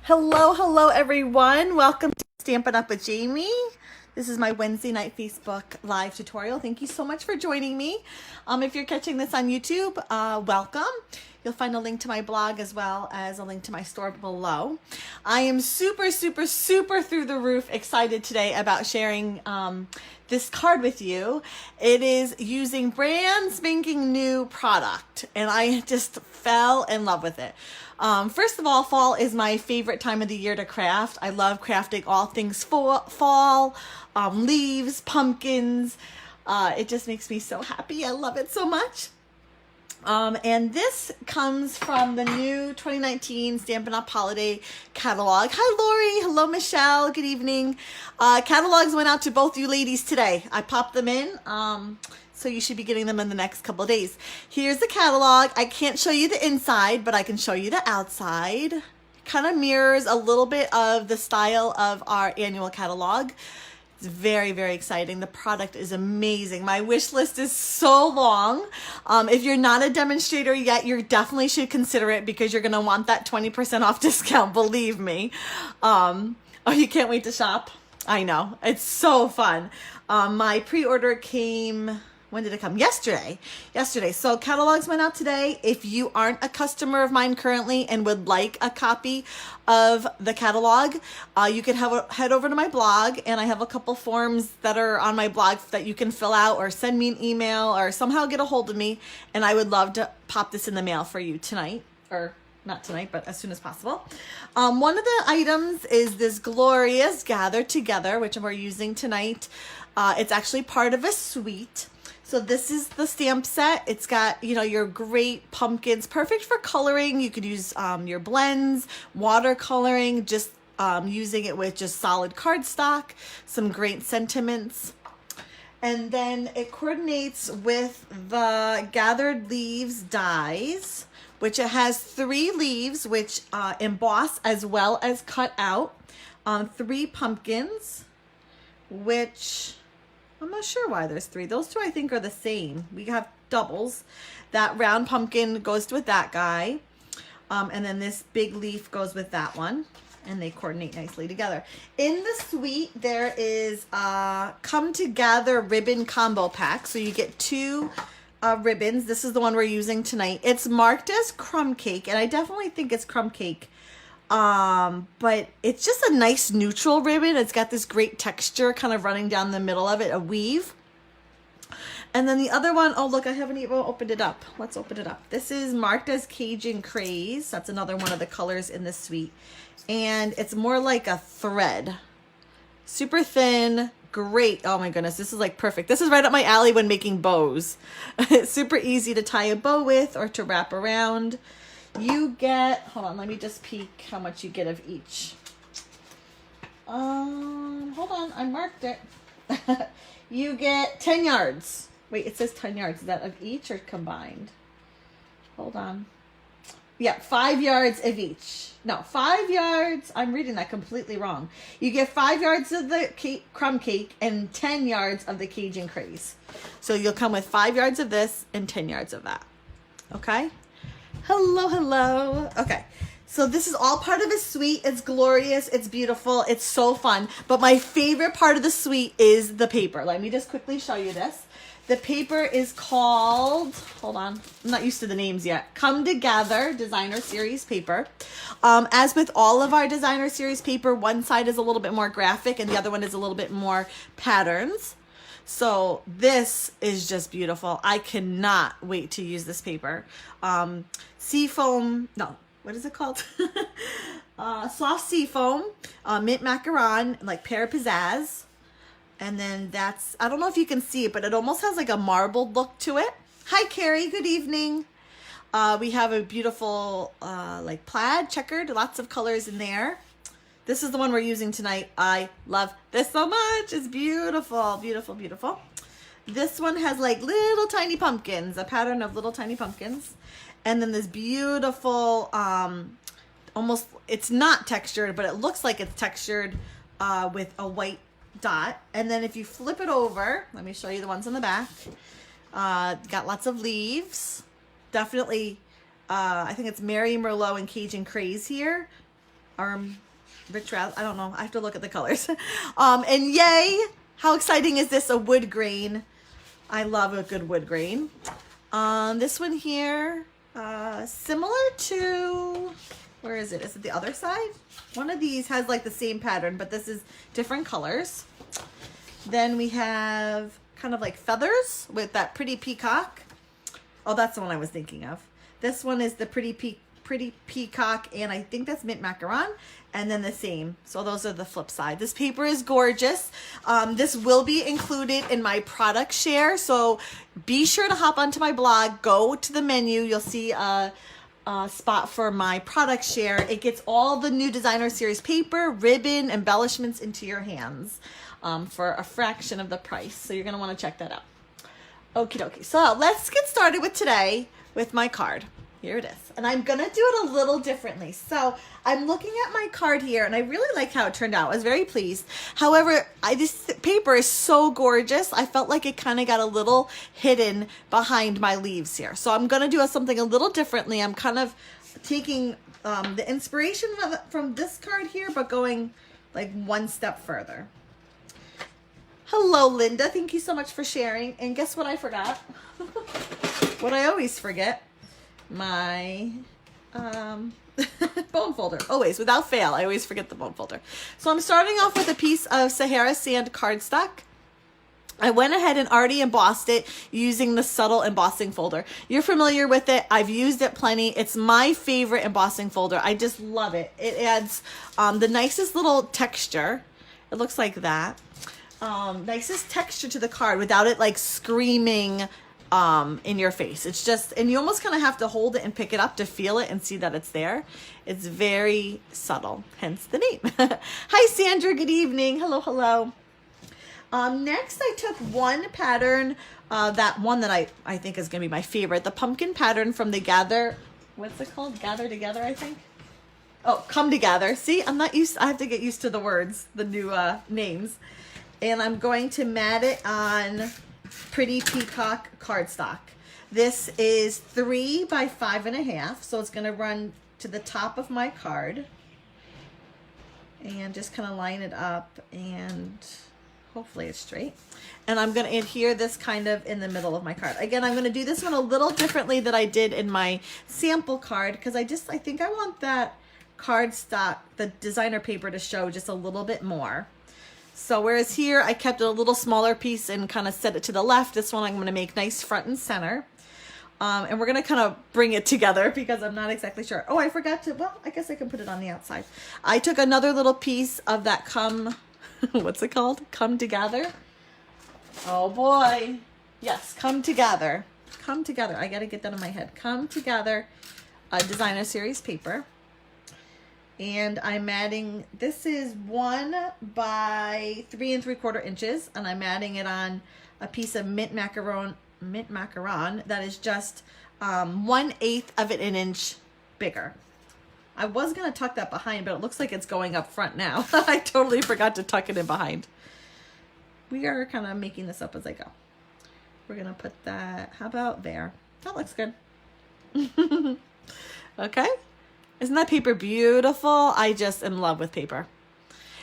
Hello everyone. Welcome to Stampin' Up with Jaimie. This is my Wednesday night Facebook live tutorial. Thank you so much for joining me. If you're catching this on YouTube, welcome. You'll find a link to my blog as well as a link to my store below. I am super through the roof excited today about sharing this card with you. It is using brand spanking new product, and I just fell in love with it. First of all, fall is my favorite time of the year to craft. I love crafting all things fall, leaves, pumpkins. It just makes me so happy. I love it so much. And this comes from the new 2019 Stampin' Up! Holiday catalog. Hi, Lori. Hello, Michelle. Good evening. Catalogs went out to both you ladies today. I popped them in. So you should be getting them in the next couple of days. Here's the catalog. I can't show you the inside, but I can show you the outside. Kind of mirrors a little bit of the style of our annual catalog. It's very exciting. The product is amazing. My wish list is so long. If you're not a demonstrator yet, you definitely should consider it because you're going to want that 20% off discount, believe me. Oh, you can't wait to shop? I know. It's so fun. My pre-order came... When did it come? Yesterday. So catalogs went out today. If you aren't a customer of mine currently and would like a copy of the catalog, you can head over to my blog, and I have a couple forms that are on my blog that you can fill out or send me an email or somehow get a hold of me, and I would love to pop this in the mail for you tonight, or not tonight, but as soon as possible. One of the items is this glorious Gather Together, which we're using tonight. It's actually part of a suite. So this is the stamp set. It's got, your great pumpkins, perfect for coloring. You could use your blends, watercoloring, just using it with just solid cardstock, some great sentiments. And then it coordinates with the Gathered Leaves dies, which it has 3 leaves, which emboss as well as cut out, 3 pumpkins, which... I'm not sure why there's 3. Those 2 I think are the same. We have doubles. That round pumpkin goes with that guy. And then this big leaf goes with that one. And they coordinate nicely together. In the suite, there is a Come Together ribbon combo pack. So you get 2 ribbons. This is the one we're using tonight. It's marked as crumb cake. And I definitely think it's crumb cake. But it's just a nice neutral ribbon. It's got this great texture kind of running down the middle of it, a weave. And then the other one, oh look, I haven't even opened it up. Let's open it up. This is marked as Cajun Craze. That's another one of the colors in this suite. And it's more like a thread. Super thin, great. Oh my goodness, this is like perfect. This is right up my alley when making bows. It's super easy to tie a bow with or to wrap around. You get, hold on, let me just peek how much you get of each. Hold on, I marked it. You get 10 yards. Wait, it says 10 yards. Is that of each or combined? Hold on. Yeah, 5 yards of each. No, 5 yards. I'm reading that completely wrong. You get 5 yards of the crumb cake and 10 yards of the Cajun Craze. So you'll come with 5 yards of this and 10 yards of that. Okay? Hello. Okay, so this is all part of a suite. It's glorious. It's beautiful. It's so fun. But my favorite part of the suite is the paper. Let me just quickly show you this. The paper is called, hold on, I'm not used to the names yet. Come Together Designer Series paper. As with all of our Designer Series paper, one side is a little bit more graphic and the other one is a little bit more patterns. So this is just beautiful. I cannot wait to use this paper. Seafoam, no, what is it called? Soft seafoam, mint macaron, like pear pizzazz. And then that's, I don't know if you can see it, but it almost has like a marbled look to it. Hi, Carrie, good evening. We have a beautiful like plaid, checkered, lots of colors in there. This is the one we're using tonight. I love this so much. It's beautiful, beautiful. This one has like little tiny pumpkins, a pattern of little tiny pumpkins. And then this beautiful, almost, it's not textured, but it looks like it's textured with a white dot. And then if you flip it over, let me show you the ones on the back. Got lots of leaves. Definitely, I think it's Mary Merlot and Cajun Craze here. rich raz. I don't know. I have to look at the colors. And yay! How exciting is this? A wood grain. I love a good wood grain. This one here, similar to, where is it? Is it the other side? One of these has like the same pattern, but this is different colors. Then we have kind of like feathers with that pretty peacock. Oh, that's the one I was thinking of. This one is the pretty peacock, and I think that's mint macaron, and then the same. So those are the flip side. This paper is gorgeous. This will be included in my product share, so be sure to hop onto my blog, go to the menu, you'll see a spot for my product share. It gets all the new designer series paper, ribbon, embellishments into your hands for a fraction of the price. So you're going to want to check that out. Okie dokie. So let's get started with today with my card. Here it is. And I'm going to do it a little differently. So I'm looking at my card here, and I really like how it turned out. I was very pleased. However, this paper is so gorgeous. I felt like it kind of got a little hidden behind my leaves here. So I'm going to do something a little differently. I'm kind of taking the inspiration from this card here, but going like one step further. Hello, Linda. Thank you so much for sharing. And guess what I forgot? What I always forget. My bone folder. Always, without fail, I always forget the bone folder. So I'm starting off with a piece of Sahara Sand cardstock. I went ahead and already embossed it using the subtle embossing folder. You're familiar with it. I've used it plenty. It's my favorite embossing folder. I just love it. It adds the nicest little texture. It looks like that. Nicest texture to the card without it like screaming in your face. It's just, and you almost kind of have to hold it and pick it up to feel it and see that it's there. It's very subtle, hence the name. Hi, Sandra. Good evening. Hello, hello. Next, I took one pattern, that one that I think is going to be my favorite, the pumpkin pattern from the Gather, what's it called? Gather Together, I think. Oh, Come Together. See, I'm not used, I have to get used to the words, the new names. And I'm going to mat it on Pretty Peacock cardstock. This is 3 by 5.5, so it's going to run to the top of my card. And just kind of line it up, and hopefully it's straight. And I'm going to adhere this kind of in the middle of my card. Again, I'm going to do this one a little differently than I did in my sample card, because I think I want that cardstock, the designer paper, to show just a little bit more. So whereas here I kept it a little smaller piece and kind of set it to the left, this one I'm going to make nice front and center. And we're going to kind of bring it together because I'm not exactly sure. Oh, I forgot to, well, I guess I can put it on the outside. I took another little piece of that what's it called? Come Together. Oh boy. Yes, Come Together. Come Together. I got to get that in my head. Come Together, designer series paper. And I'm adding, this is 1 by 3 3/4 inches, and I'm adding it on a piece of mint macaron that is just 1/8 of an inch bigger. I was gonna tuck that behind, but it looks like it's going up front now. I totally forgot to tuck it in behind. We are kind of making this up as I go. We're gonna put that, how about there? That looks good. Okay. Isn't that paper beautiful? I just am in love with paper.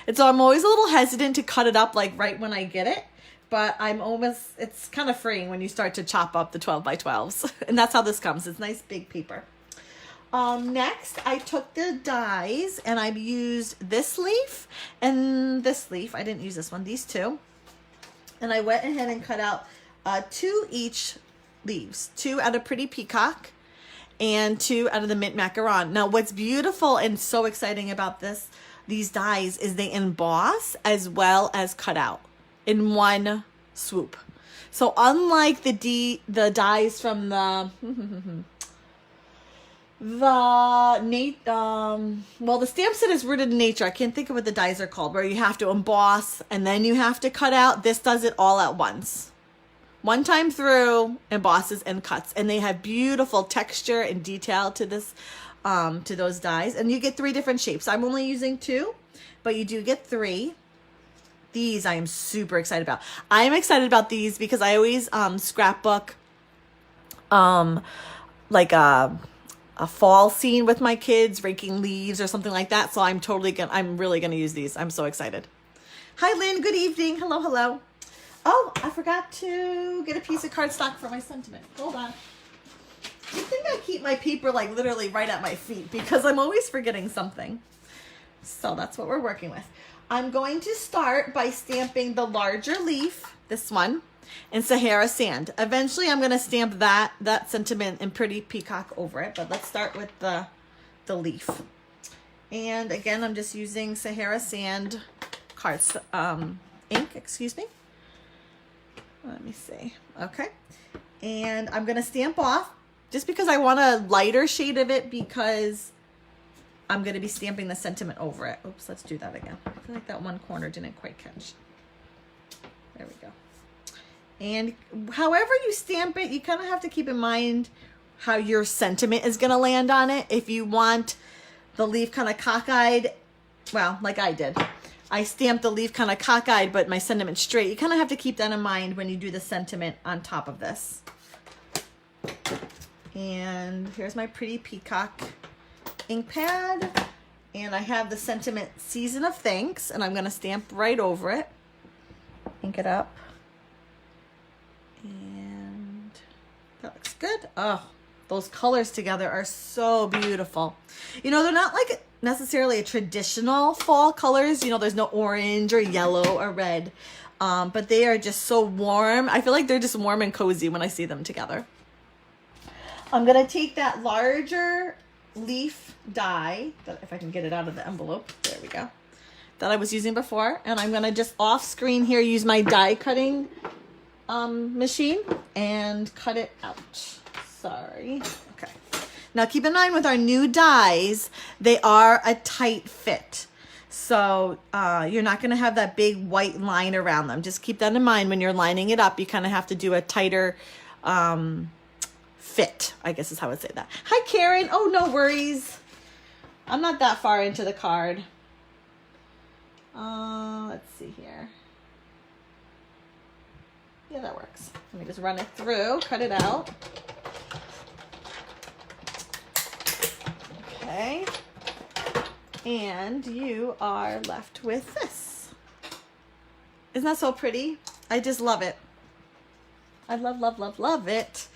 And so I'm always a little hesitant to cut it up like right when I get it, but it's kind of freeing when you start to chop up the 12 by 12s. And that's how this comes. It's nice big paper. Next, I took the dies and I've used this leaf and this leaf. I didn't use this one, these two. And I went ahead and cut out 2 each leaves, 2 out of Pretty Peacock and 2 out of the mint macaron. Now, what's beautiful and so exciting about these dies is they emboss as well as cut out in one swoop. So unlike the dies from the the stamp set is rooted in nature. I can't think of what the dies are called, where you have to emboss and then you have to cut out. This does it all at once. One time through, embosses and cuts, and they have beautiful texture and detail to this, to those dies. And you get 3 different shapes. I'm only using 2, but you do get 3. These I am super excited about. I'm excited about these because I always scrapbook like a fall scene with my kids, raking leaves or something like that. So I'm really gonna use these. I'm so excited. Hi, Lynn. Good evening. Hello, hello. Oh, I forgot to get a piece of cardstock for my sentiment. Hold on. I think I keep my paper like literally right at my feet because I'm always forgetting something. So that's what we're working with. I'm going to start by stamping the larger leaf, this one, in Sahara Sand. Eventually I'm going to stamp that sentiment in Pretty Peacock over it, but let's start with the leaf. And again, I'm just using Sahara Sand ink, excuse me. Let me see. Okay. And I'm going to stamp off just because I want a lighter shade of it because I'm going to be stamping the sentiment over it. Oops, let's do that again. I feel like that one corner didn't quite catch. There we go. And however you stamp it, you kind of have to keep in mind how your sentiment is going to land on it. If you want the leaf kind of cockeyed, well, like I did. I stamped the leaf kind of cockeyed, but my sentiment straight. You kind of have to keep that in mind when you do the sentiment on top of this. And here's my Pretty Peacock ink pad. And I have the sentiment Season of Thanks, and I'm going to stamp right over it. Ink it up. And that looks good. Oh, those colors together are so beautiful. You know, they're not like necessarily a traditional fall colors. You know, there's no orange or yellow or red, but they are just so warm. I feel like they're just warm and cozy when I see them together. I'm going to take that larger leaf die, if I can get it out of the envelope, there we go, that I was using before, and I'm going to just off screen here use my die cutting machine and cut it out. Sorry. Okay. Now keep in mind with our new dies, they are a tight fit. So you're not going to have that big white line around them. Just keep that in mind when you're lining it up. You kind of have to do a tighter fit, I guess is how I would say that. Hi, Karen. Oh, no worries. I'm not that far into the card. Let's see here. Yeah, that works. Let me just run it through, cut it out. Okay. And you are left with this. Isn't that so pretty? I just love it. I love, love, love, love it.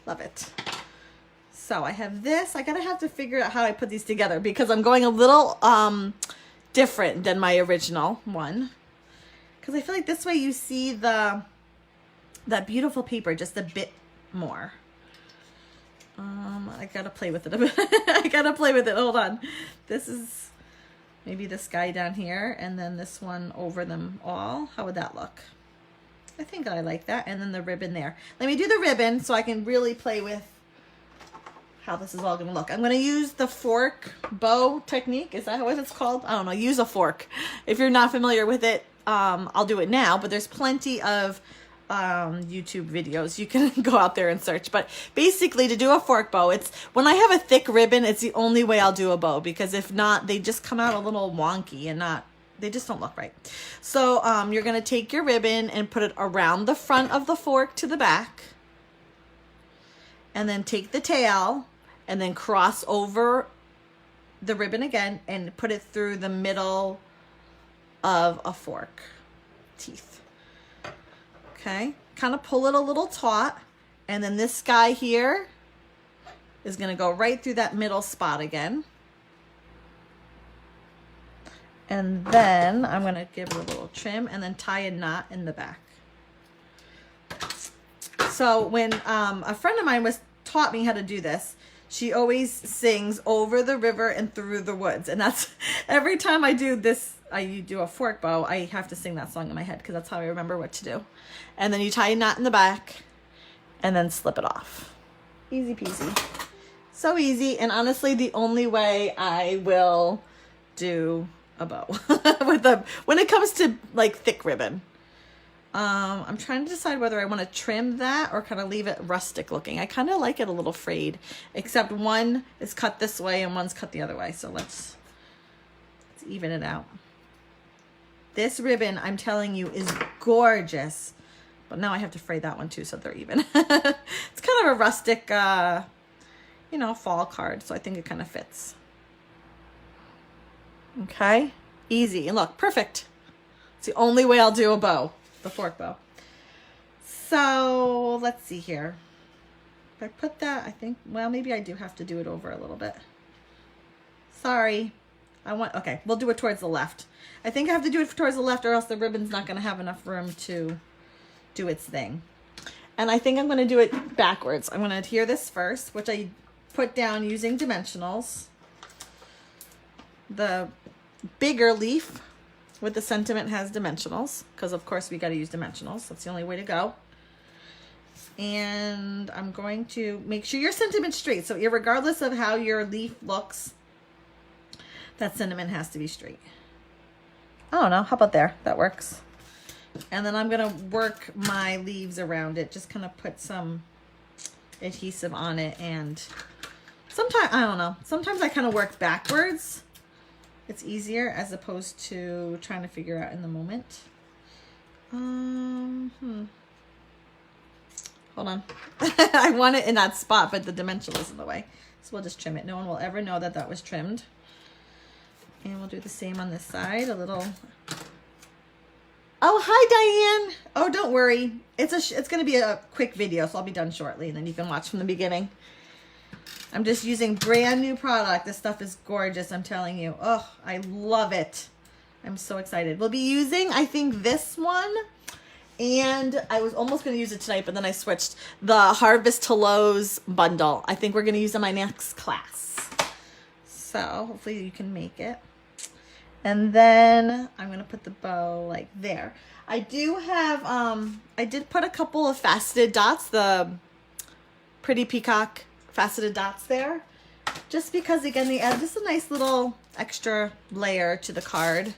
Love it. So I have this. I gotta have to figure out how I put these together because I'm going a little different than my original one. Because I feel like this way you see that beautiful paper just a bit more. I gotta play with it a bit. I gotta play with it. Hold on. This is maybe this guy down here and then this one over them all. How would that look? I think I like that. And then the ribbon there. Let me do the ribbon so I can really play with how this is all going to look. I'm going to use the fork bow technique. Is that what it's called? I don't know. Use a fork. If you're not familiar with it, I'll do it now. But there's plenty of YouTube videos. You can go out there and search. But basically, to do a fork bow, it's when I have a thick ribbon, it's the only way I'll do a bow. Because if not, they just come out a little wonky and they just don't look right. So you're going to take your ribbon and put it around the front of the fork to the back. And then take the tail and then cross over the ribbon again and put it through the middle of a fork teeth. Okay, kind of pull it a little taut. And then this guy here is going to go right through that middle spot again. And then I'm going to give it a little trim and then tie a knot in the back. So when a friend of mine taught me how to do this, she always sings over the river and through the woods. And that's every time I do this, I do a fork bow, I have to sing that song in my head because that's how I remember what to do. And then you tie a knot in the back and then slip it off. Easy peasy. So easy. And honestly, the only way I will do a bow when it comes to like thick ribbon. I'm trying to decide whether I want to trim that or kind of leave it rustic looking. I kind of like it a little frayed, except one is cut this way and one's cut the other way. So let's even it out. This ribbon, I'm telling you, is gorgeous. But now I have to fray that one too so they're even. It's kind of a rustic, you know, fall card. So I think it kind of fits. Okay, easy. And look, perfect. It's the only way I'll do a bow, the fork bow. So let's see here. If I put that, I think, well, maybe I do have to do it over a little bit. Sorry. Okay, we'll do it towards the left. I think I have to do it towards the left or else the ribbon's not going to have enough room to do its thing. And I think I'm going to do it backwards. I'm going to adhere this first, which I put down using dimensionals. The bigger leaf with the sentiment has dimensionals because, of course, we got to use dimensionals. That's the only way to go. And I'm going to make sure your sentiment's straight. So regardless of how your leaf looks, that sentiment has to be straight. I don't know. How about there? That works. And then I'm going to work my leaves around it. Just kind of put some adhesive on it. And sometimes, I don't know. Sometimes I kind of work backwards. It's easier as opposed to trying to figure out in the moment. Hold on. I want it in that spot, but the dimensional is in the way. So we'll just trim it. No one will ever know that that was trimmed. And we'll do the same on this side. A little. Oh, hi, Diane. Oh, don't worry. It's going to be a quick video, so I'll be done shortly, and then you can watch from the beginning. I'm just using brand new product. This stuff is gorgeous, I'm telling you. Oh, I love it. I'm so excited. We'll be using, I think, this one. And I was almost going to use it tonight, but then I switched. The Harvest to Lowe's bundle. I think we're going to use in my next class. So hopefully you can make it. And then I'm going to put the bow like there. I do have, I did put a couple of faceted dots, the Pretty Peacock faceted dots there. Just because, again, they add just a nice little extra layer to the card.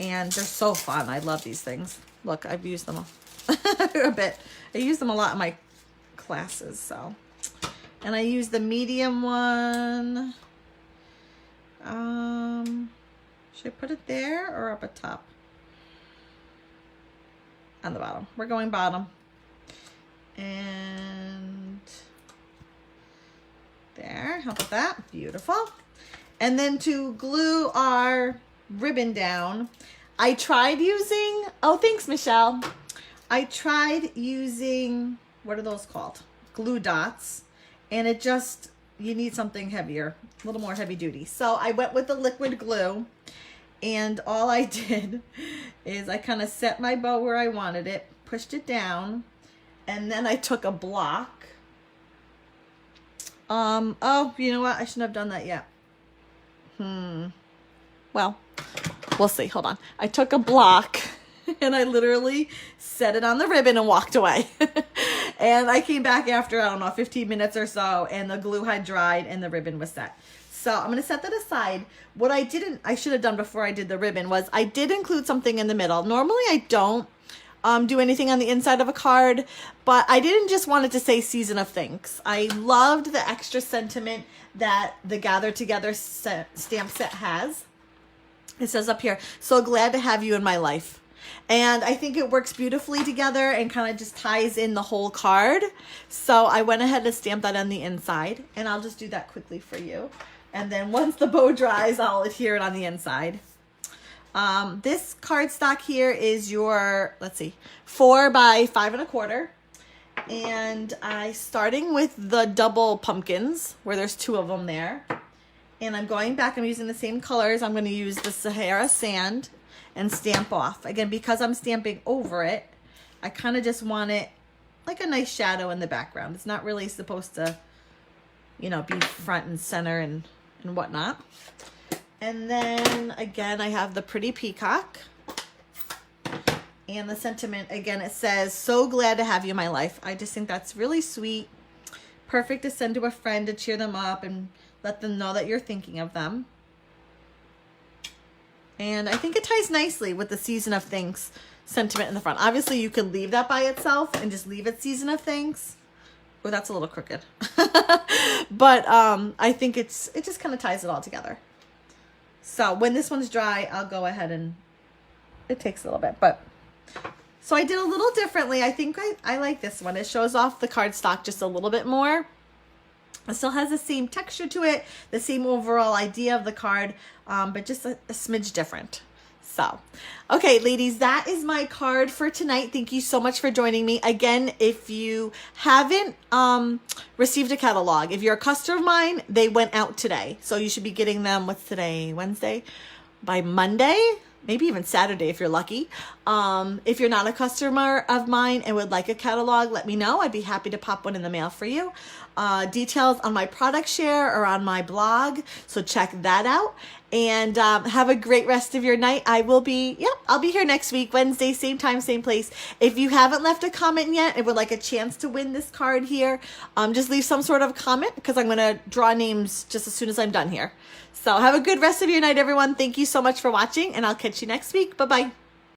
And they're so fun. I love these things. Look, I've used them a bit. I use them a lot in my classes, so. And I use the medium one. Should I put it there or up at top? On the bottom. We're going bottom. And there. How about that? Beautiful. And then to glue our ribbon down, I tried using, oh, thanks, Michelle. I tried using, what are those called? Glue dots. And it just, you need something heavier, a little more heavy duty. So I went with the liquid glue. And all I did is I kind of set my bow where I wanted it, pushed it down, and then I took a block. Oh, you know what? I shouldn't have done that yet. Well, we'll see. Hold on. I took a block and I literally set it on the ribbon and walked away. And I came back after, I don't know, 15 minutes or so, and the glue had dried and the ribbon was set. So I'm going to set that aside. What I should have done before I did the ribbon was I did include something in the middle. Normally I don't do anything on the inside of a card, but I didn't just want it to say Season of Things. I loved the extra sentiment that the Gather Together stamp set has. It says up here, so glad to have you in my life. And I think it works beautifully together and kind of just ties in the whole card. So I went ahead and stamped that on the inside, and I'll just do that quickly for you. And then once the bow dries, I'll adhere it on the inside. This cardstock here is your, let's see, 4 by 5 1/4. And starting with the double pumpkins, where there's 2 of them there. And I'm going back, I'm using the same colors. I'm going to use the Sahara Sand and stamp off. Again, because I'm stamping over it, I kind of just want it like a nice shadow in the background. It's not really supposed to, you know, be front and center and whatnot. And then again, I have the Pretty Peacock. And the sentiment, again, it says, so glad to have you in my life. I just think that's really sweet. Perfect to send to a friend to cheer them up and let them know that you're thinking of them. And I think it ties nicely with the Season of Things sentiment in the front. Obviously, you could leave that by itself and just leave it Season of Things. Oh, that's a little crooked. But I think it just kind of ties it all together. So when this one's dry, I'll go ahead and it takes a little bit. But so I did a little differently. I think I like this one. It shows off the cardstock just a little bit more. It still has the same texture to it, the same overall idea of the card, but just a smidge different. So, okay, ladies, that is my card for tonight. Thank you so much for joining me. Again, if you haven't received a catalog, if you're a customer of mine, they went out today. So you should be getting them, what's today, Wednesday? By Monday, maybe even Saturday if you're lucky. If you're not a customer of mine and would like a catalog, let me know. I'd be happy to pop one in the mail for you. Details on my product share or on my blog, so check that out. And have a great rest of your night. I'll be here next week, Wednesday, same time, same place. If you haven't left a comment yet and would like a chance to win this card here, just leave some sort of comment because I'm going to draw names just as soon as I'm done here. So have a good rest of your night, everyone. Thank you so much for watching, and I'll catch you next week. Bye-bye.